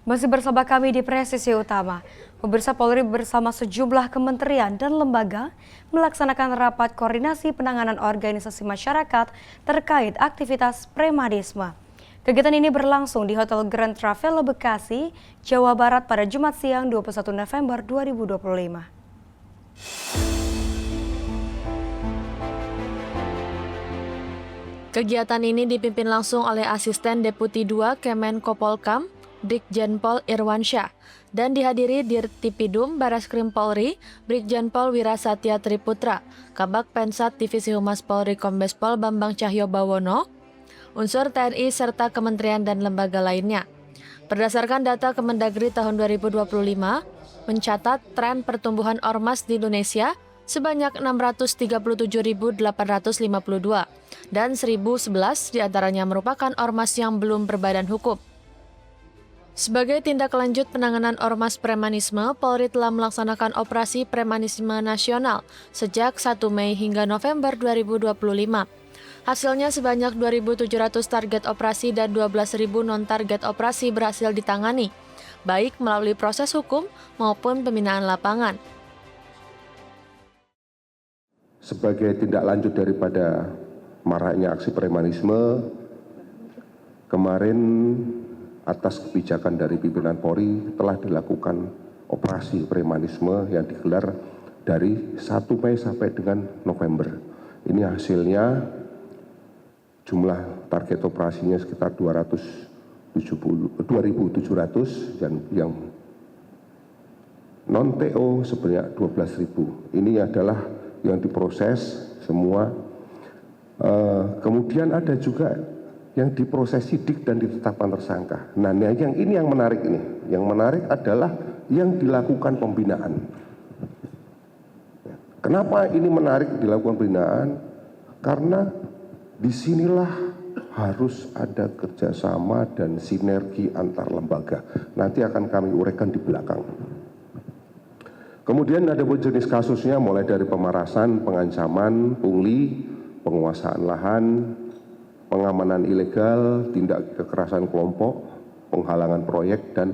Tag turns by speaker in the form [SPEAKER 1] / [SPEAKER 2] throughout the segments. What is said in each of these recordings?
[SPEAKER 1] Masih bersama kami di Presisi Utama, pemirsa Polri bersama sejumlah kementerian dan lembaga melaksanakan rapat koordinasi penanganan organisasi masyarakat terkait aktivitas premanisme. Kegiatan ini berlangsung di Hotel Grand Traveler Bekasi, Jawa Barat pada Jumat siang 21 November 2025.
[SPEAKER 2] Kegiatan ini dipimpin langsung oleh Asisten Deputi 2 Kemenko Polkam, Brigjen Pol Irwansyah, dan dihadiri Dirtipidum Bareskrim Polri, Brigjen Pol Wirasatya Triputra, Kabag Pensat Divisi Humas Polri Kombes Pol Bambang Cahyo Bawono, unsur TNI serta kementerian dan lembaga lainnya. Berdasarkan data Kemendagri tahun 2025, mencatat tren pertumbuhan ormas di Indonesia sebanyak 637.852 dan 1.011 diantaranya merupakan ormas yang belum berbadan hukum. Sebagai tindak lanjut penanganan ormas premanisme, Polri telah melaksanakan operasi premanisme nasional sejak 1 Mei hingga November 2025. Hasilnya sebanyak 2.700 target operasi dan 12.000 non-target operasi berhasil ditangani, baik melalui proses hukum maupun pembinaan lapangan.
[SPEAKER 3] Sebagai tindak lanjut daripada maraknya aksi premanisme, kemarin atas kebijakan dari pimpinan Polri telah dilakukan operasi premanisme yang digelar dari 1 Mei sampai dengan November. Ini hasilnya jumlah target operasinya sekitar 2.700 dan yang non-TO sebanyak 12.000. Ini adalah yang diproses semua. Kemudian ada juga yang diproses sidik dan ditetapkan tersangka. Nah, yang menarik ini. Yang menarik adalah yang dilakukan pembinaan. Kenapa ini menarik dilakukan pembinaan? Karena disinilah harus ada kerjasama dan sinergi antar lembaga. Nanti akan kami uraikan di belakang. Kemudian ada jenis kasusnya mulai dari pemerasan, pengancaman, pungli, penguasaan lahan, pengamanan ilegal, tindak kekerasan kelompok, penghalangan proyek, dan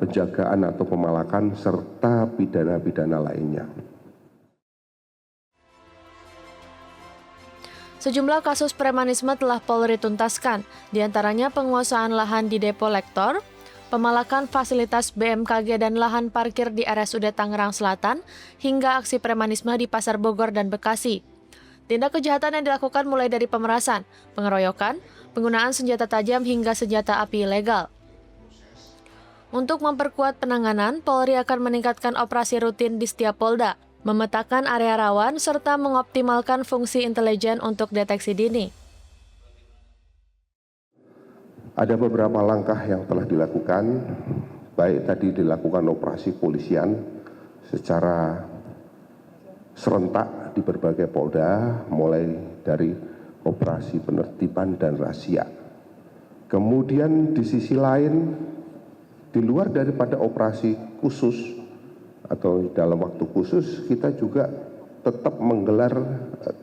[SPEAKER 3] penjagaan atau pemalakan, serta pidana-pidana lainnya.
[SPEAKER 2] Sejumlah kasus premanisme telah Polri tuntaskan, diantaranya penguasaan lahan di Depo Lektor, pemalakan fasilitas BMKG dan lahan parkir di RSUD Tangerang Selatan, hingga aksi premanisme di Pasar Bogor dan Bekasi. Tindak kejahatan yang dilakukan mulai dari pemerasan, pengeroyokan, penggunaan senjata tajam hingga senjata api ilegal. Untuk memperkuat penanganan, Polri akan meningkatkan operasi rutin di setiap polda, memetakan area rawan, serta mengoptimalkan fungsi intelijen untuk deteksi dini.
[SPEAKER 3] Ada beberapa langkah yang telah dilakukan, baik tadi dilakukan operasi polisian secara serentak di berbagai polda, mulai dari operasi penertiban dan razia. Kemudian di sisi lain, di luar daripada operasi khusus atau dalam waktu khusus, kita juga tetap menggelar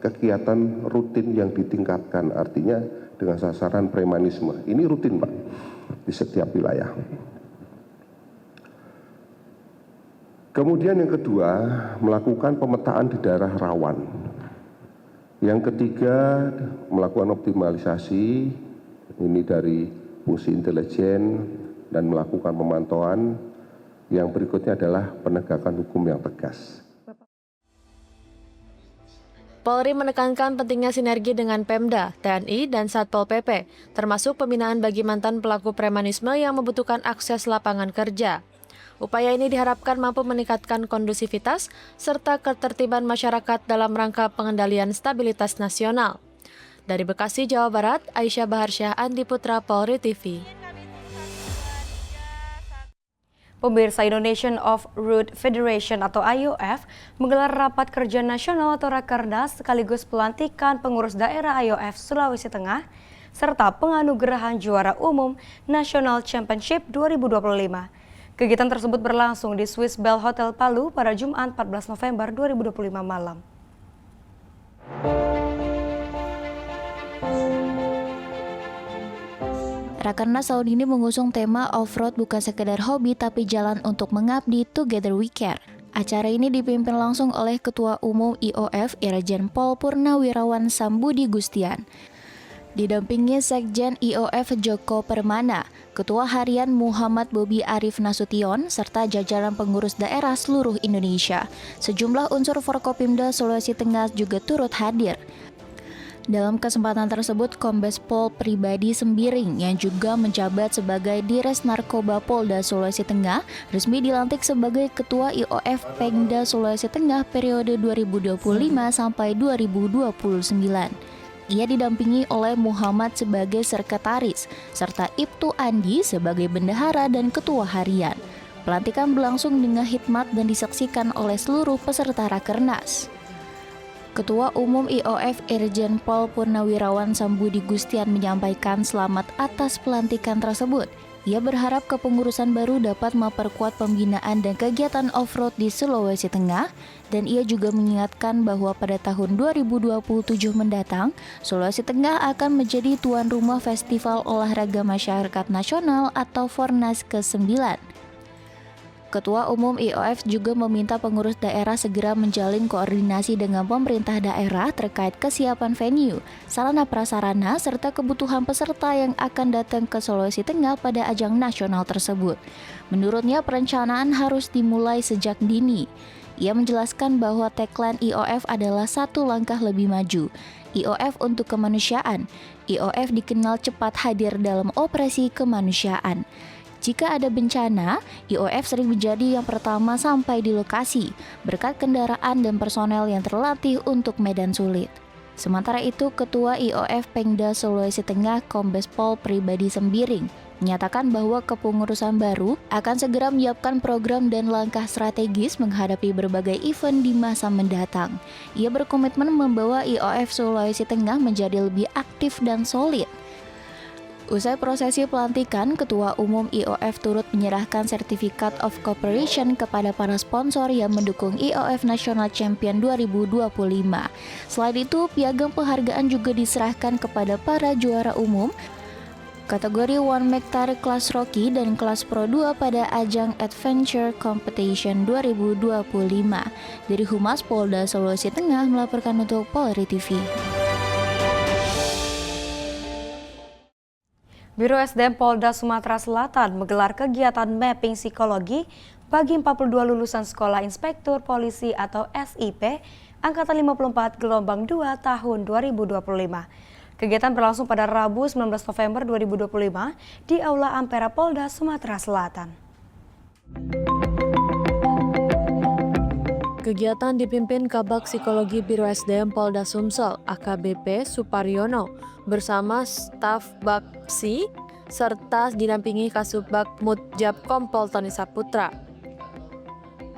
[SPEAKER 3] kegiatan rutin yang ditingkatkan, artinya dengan sasaran premanisme. Ini rutin, Pak, di setiap wilayah. Kemudian yang kedua, melakukan pemetaan di daerah rawan. Yang ketiga, melakukan optimalisasi, ini dari fungsi intelijen dan melakukan pemantauan. Yang berikutnya adalah penegakan hukum yang tegas.
[SPEAKER 2] Polri menekankan pentingnya sinergi dengan Pemda, TNI, dan Satpol PP, termasuk pembinaan bagi mantan pelaku premanisme yang membutuhkan akses lapangan kerja. Upaya ini diharapkan mampu meningkatkan kondusivitas serta ketertiban masyarakat dalam rangka pengendalian stabilitas nasional. Dari Bekasi, Jawa Barat, Aisyah Baharsyah, Andi Putra, Polri TV.
[SPEAKER 1] Pemirsa, Indonesian Off-Road Federation atau IOF menggelar rapat kerja nasional atau Rakernas sekaligus pelantikan pengurus daerah IOF Sulawesi Tengah serta penganugerahan juara umum National Championship 2025. Kegiatan tersebut berlangsung di Swiss Bell Hotel Palu pada Jumat 14 November 2025 malam.
[SPEAKER 4] Rakernas tahun ini mengusung tema off-road bukan sekedar hobi tapi jalan untuk mengabdi, Together We Care. Acara ini dipimpin langsung oleh Ketua Umum IOF Irjen Pol Purnawirawan Sambudi Gustian. Didampingi Sekjen IOF Joko Permana, Ketua Harian Muhammad Bobi Arif Nasution, serta jajaran pengurus daerah seluruh Indonesia. Sejumlah unsur Forkopimda Sulawesi Tengah juga turut hadir. Dalam kesempatan tersebut, Kombes Pol Pribadi Sembiring yang juga menjabat sebagai Dires Narkoba Polda Sulawesi Tengah resmi dilantik sebagai Ketua IOF Pengda Sulawesi Tengah periode 2025 sampai 2029. Ia didampingi oleh Muhammad sebagai sekretaris, serta Ibtu Andi sebagai bendahara dan ketua harian. Pelantikan berlangsung dengan hikmat dan disaksikan oleh seluruh peserta Rakernas. Ketua Umum IOF Irjen Pol Purnawirawan Sambudi Gustian menyampaikan selamat atas pelantikan tersebut. Ia berharap kepengurusan baru dapat memperkuat pembinaan dan kegiatan off-road di Sulawesi Tengah, dan ia juga mengingatkan bahwa pada tahun 2027 mendatang, Sulawesi Tengah akan menjadi tuan rumah Festival Olahraga Masyarakat Nasional atau Fornas ke-9. Ketua Umum IOF juga meminta pengurus daerah segera menjalin koordinasi dengan pemerintah daerah terkait kesiapan venue, sarana prasarana, serta kebutuhan peserta yang akan datang ke Sulawesi Tengah pada ajang nasional tersebut. Menurutnya, perencanaan harus dimulai sejak dini. Ia menjelaskan bahwa tagline IOF adalah satu langkah lebih maju. IOF untuk kemanusiaan. IOF dikenal cepat hadir dalam operasi kemanusiaan. Jika ada bencana, IOF sering menjadi yang pertama sampai di lokasi, berkat kendaraan dan personel yang terlatih untuk medan sulit. Sementara itu, Ketua IOF Pengda Sulawesi Tengah Kombes Pol Pribadi Sembiring menyatakan bahwa kepengurusan baru akan segera menyiapkan program dan langkah strategis menghadapi berbagai event di masa mendatang. Ia berkomitmen membawa IOF Sulawesi Tengah menjadi lebih aktif dan solid. Usai prosesi pelantikan, Ketua Umum IOF turut menyerahkan Certificate of Cooperation kepada para sponsor yang mendukung IOF National Champion 2025. Selain itu, piagam penghargaan juga diserahkan kepada para juara umum kategori One Mektar kelas Rocky dan kelas Pro 2 pada ajang Adventure Competition 2025. Dari Humas Polda Sulawesi Tengah melaporkan untuk Polri TV.
[SPEAKER 1] Biro SDM Polda Sumatera Selatan menggelar kegiatan mapping psikologi bagi 42 lulusan Sekolah Inspektur Polisi atau SIP Angkatan 54 Gelombang 2 tahun 2025. Kegiatan berlangsung pada Rabu 19 November 2025 di Aula Ampera Polda Sumatera Selatan.
[SPEAKER 2] Kegiatan dipimpin Kabag Psikologi Biro SDM Polda Sumsel AKBP Suparyono bersama staf Bakpsi serta didampingi Kasubag Mutjabkom Pol Tony Saputra.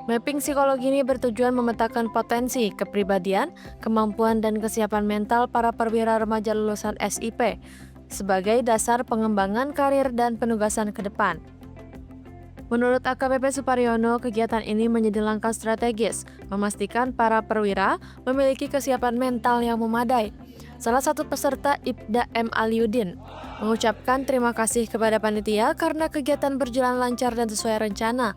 [SPEAKER 2] Mapping psikologi ini bertujuan memetakan potensi, kepribadian, kemampuan dan kesiapan mental para perwira remaja lulusan SIP sebagai dasar pengembangan karir dan penugasan ke depan. Menurut AKBP Suparyono, kegiatan ini menjadi langkah strategis memastikan para perwira memiliki kesiapan mental yang memadai. Salah satu peserta Ibda M. Aliuddin mengucapkan terima kasih kepada panitia karena kegiatan berjalan lancar dan sesuai rencana.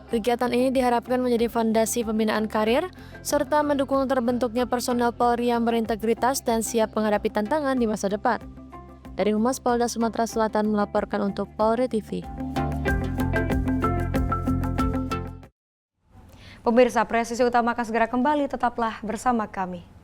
[SPEAKER 2] Kegiatan ini diharapkan menjadi fondasi pembinaan karir serta mendukung terbentuknya personel Polri yang berintegritas dan siap menghadapi tantangan di masa depan. Dari Humas Polda Sumatera Selatan melaporkan untuk Polri TV.
[SPEAKER 1] Pemirsa, presisi utama akan segera kembali, tetaplah bersama kami.